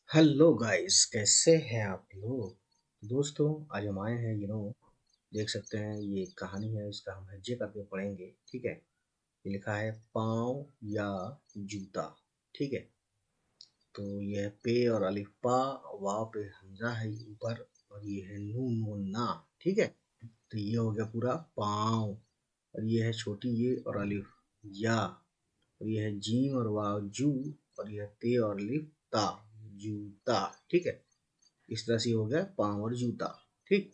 Hello guys, कैसे हैं आप लोग। दोस्तों, आज हम आए हैं देख सकते हैं ये कहानी है। इसका हम हज्जे करके पढ़ेंगे। ठीक है। ये लिखा है पाँव या जूता। ठीक है। तो ये है पे और अलिफ पा, वाव पे हमजा है ऊपर, और ये है नून नून ना। ठीक है। तो ये हो गया पूरा पाँव, और ये है छोटी ये और अलिफ या, और ये है जीम और वाव जू, और ये है ते और अलिफ ता, जूता। ठीक है। इस तरह से हो गया पाँव और जूता। ठीक।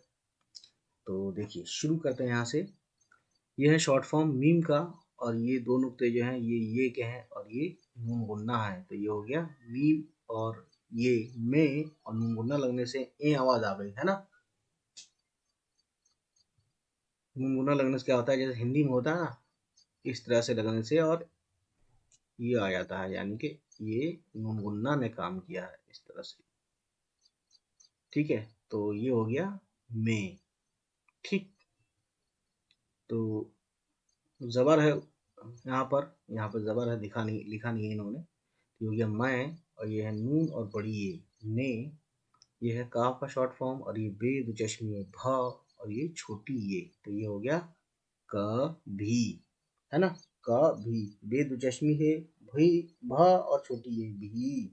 तो देखिए शुरू करते हैं यहाँ से। ये है शॉर्ट फॉर्म मीम का, और ये दो नुक्ते जो हैं ये के हैं, और ये नून गुन्ना है। तो ये हो गया मीम, और ये में और नून गुन्ना लगने से ए आवाज आ गई है ना। नून गुन्ना लगने से क्या होता है, जैसे हिंदी में होता है ना, इस तरह से लगने से और ये आ जाता है, यानी कि ये नून गुन्ना ने काम किया है इस तरह से। ठीक है। तो ये हो गया में। ठीक। तो जबर है यहाँ पर जबर है, लिखा नहीं है इन्होंने। तो हो गया मैं, और ये है नून और बड़ी ये ने। ये है काफ का शॉर्ट फॉर्म, और ये बे दो चश्मी है भ, और ये छोटी ये। तो ये हो गया क भी, है ना। क भी, बे दो चश्मी है भी, भ और छोटी ये भी।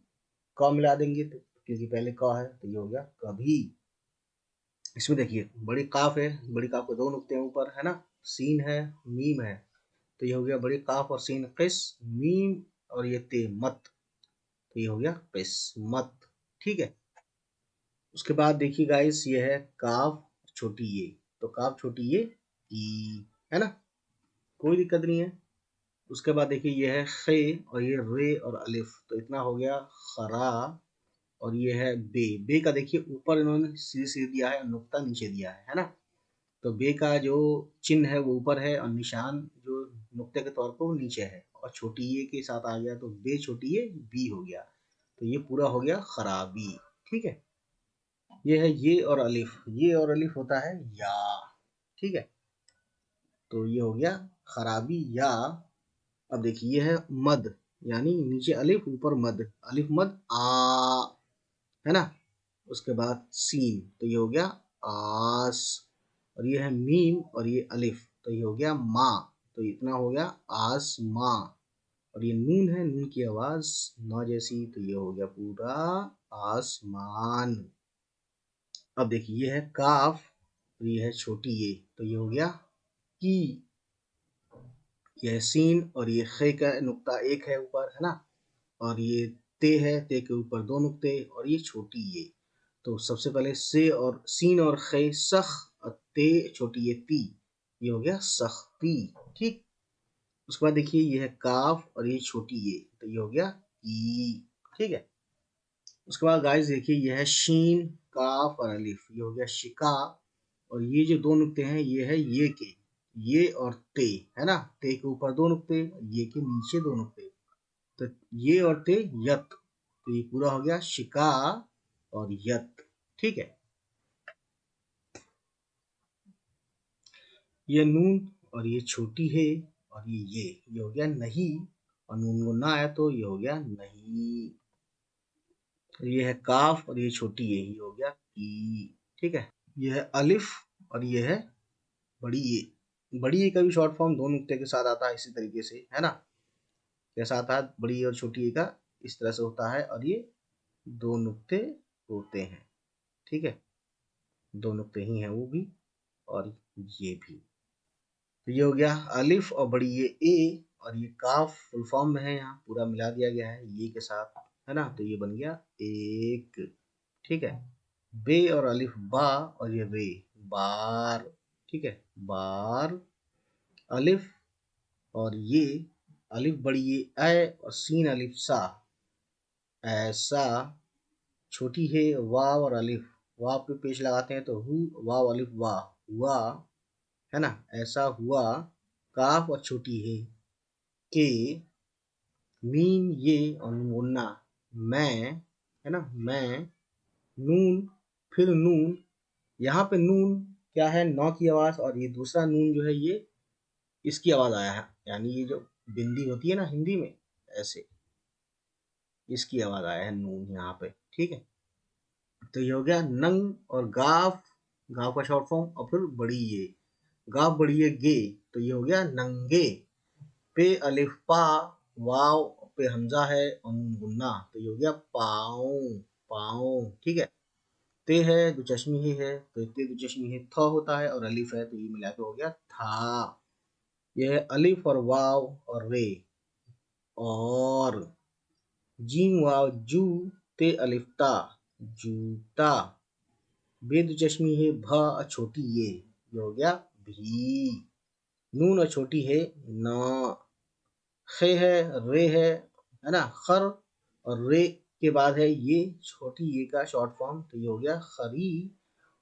क मिला देंगे तो, क्योंकि पहले क है, तो ये हो गया कभी। इसमें देखिए बड़ी काफ है, बड़ी काफ के दो नुक्ते हैं ऊपर, है ना। सीन है, मीम है। तो ये हो गया बड़ी काफ और सीन किस मीम, और ये ते मत। तो ये हो गया किस्मत। ठीक है। उसके बाद देखिए गाइस, ये है काफ छोटी ये। तो काफ छोटी ये ई, है ना। कोई दिक्कत नहीं है। उसके बाद देखिए ये है खे, और ये रे और अलिफ। तो इतना हो गया खरा। और ये है बे। बे का देखिए ऊपर इन्होंने सीधे सीधे दिया है और नुक्ता नीचे दिया है ना। तो बे का जो चिन्ह है वो ऊपर है, और निशान जो नुक्ते के तौर पर वो नीचे है, और छोटी ये के साथ आ गया तो बे छोटी ये बी हो गया। तो ये पूरा हो गया खराबी। ठीक है। ये है ये और अलिफ, ये और अलिफ होता है या। ठीक है। तो ये हो गया खराबी या। अब देखिए ये है मद, यानी नीचे अलिफ ऊपर मद, अलिफ मद आ, है ना। उसके बाद सीन, तो ये हो गया आस। और ये है मीम, और ये अलिफ, तो ये हो गया माँ। तो इतना हो गया आस माँ। और ये नून है, नून की आवाज न जैसी, तो ये हो गया पूरा आसमान। अब देखिए ये है काफ, और ये है छोटी ये। तो ये हो गया की। ये है सीन, और ये खे का नुक्ता एक है ऊपर, है ना। और ये ते है, ते के ऊपर दो नुक्ते, और ये छोटी ये। तो सबसे पहले से और सीन और खे सख, और ते छोटी ये ती। ये हो गया सख्ती। ठीक। उसके बाद देखिए ये है काफ, और ये छोटी ये। तो ये हो गया ई। ठीक है। उसके बाद गाइस देखिए ये है शीन, काफ और अलिफ। ये हो गया शिका। और ये जो दो नुक्ते हैं ये है ये के, ये और ते, है ना। ते के ऊपर दो नुक्ते, ये के नीचे दो नुक्ते। तो ये और ते यत। तो ये पूरा हो गया शिका और यत। ठीक है। ये नून, और ये छोटी है, और ये हो गया नहीं। और नून को ना आया तो ये हो गया नहीं। ये है काफ, और ये छोटी है, ये हो गया की। ठीक है। ये है अलिफ, और ये है बड़ी ए। बड़ी ए का भी शॉर्ट फॉर्म दो नुक्ते के साथ आता है इसी तरीके से, है ना। कैसा आता है बड़ी ए और छोटी ए का, इस तरह से होता है, और ये दो नुक्ते होते हैं। ठीक है। दो नुक्ते ही हैं वो भी, और ये भी। तो ये हो गया अलिफ और बड़ी ए, और ये काफ फुल फॉर्म में है, यहाँ पूरा मिला दिया गया है ये के साथ, है ना। तो ये बन गया एक। ठीक है। बे और अलिफ बा, और ये रे बार। ठीक है। बार। अलिफ, और ये अलिफ बड़ी ये ऐ, और सीन अलिफ सा, ऐसा। छोटी है वाव और अलिफ, वाव पे पेश लगाते हैं तो हु, वाव अलिफ वाह, हुआ, है ना। ऐसा हुआ। काफ और छोटी है के, मीम ये और मुन्ना मैं, है ना। मैं, नून, फिर नून। यहाँ पे नून क्या है, नौ की आवाज, और ये दूसरा नून जो है ये इसकी आवाज आया है, यानी ये जो बिंदी होती है ना हिंदी में, ऐसे। इसकी आवाज आया है नून यहाँ पे, ठीक है। तो ये हो गया नंग और गाफ, गाफ का शॉर्ट फॉर्म, और फिर बड़ी ये, गाफ बड़ी ये गे, तो ये हो गया नंगे। पे अलिफ पा, वाव पे हमजा है और नून गुन्ना, तो ये हो गया पाओ, पाओ, ठीक है। ते है दो चश्मी ही है, तो ते दो चश्मी है थ होता है, और अलिफ है तो ये मिला के हो गया था। ये है अलिफ और वाव और रे, और जीम वाव जू, ते अलिफ ता, जूता। बेद चश्मी है भ छोटी ये हो गया भी। नून छोटी है न, खे है रे है ना, खर, और रे के बाद है ये छोटी ये का शॉर्ट फॉर्म, तो ये हो गया खरी,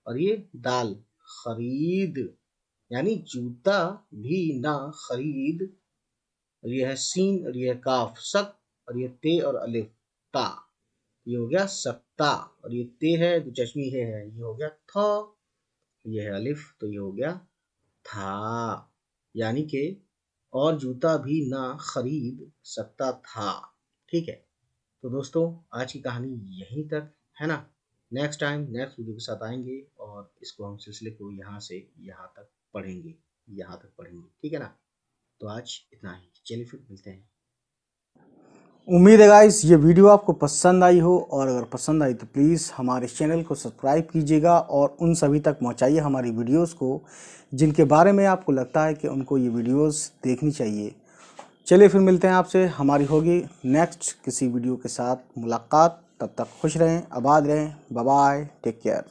और ये दाल खरीद, यानी जूता भी ना खरीद। और ये है सीन, और ये है काफ सक, और ये ते और अलिफ ता, ये हो गया सकता। और ये ते है दो चश्मी है ये हो गया थ, ये है अलिफ तो ये हो गया था, यानी कि और जूता भी ना खरीद सकता था, ठीक है। तो दोस्तों आज की कहानी यहीं तक है ना। नेक्स्ट टाइम नेक्स्ट वीडियो के साथ आएंगे और इसको हम सिलसिले को यहाँ से यहाँ तक पढ़ेंगे, यहाँ तक पढ़ेंगे, ठीक है ना। तो आज इतना ही, चलिए फिर मिलते हैं। उम्मीद है गाइस ये वीडियो आपको पसंद आई हो, और अगर पसंद आई तो प्लीज़ हमारे चैनल को सब्सक्राइब कीजिएगा और उन सभी तक पहुंचाइए हमारी वीडियोस को जिनके बारे में आपको लगता है कि उनको ये वीडियोस देखनी चाहिए। चलिए फिर मिलते हैं आपसे, हमारी होगी नेक्स्ट किसी वीडियो के साथ मुलाकात। तब तक खुश रहें, आबाद रहें, बाय बाय, टेक केयर।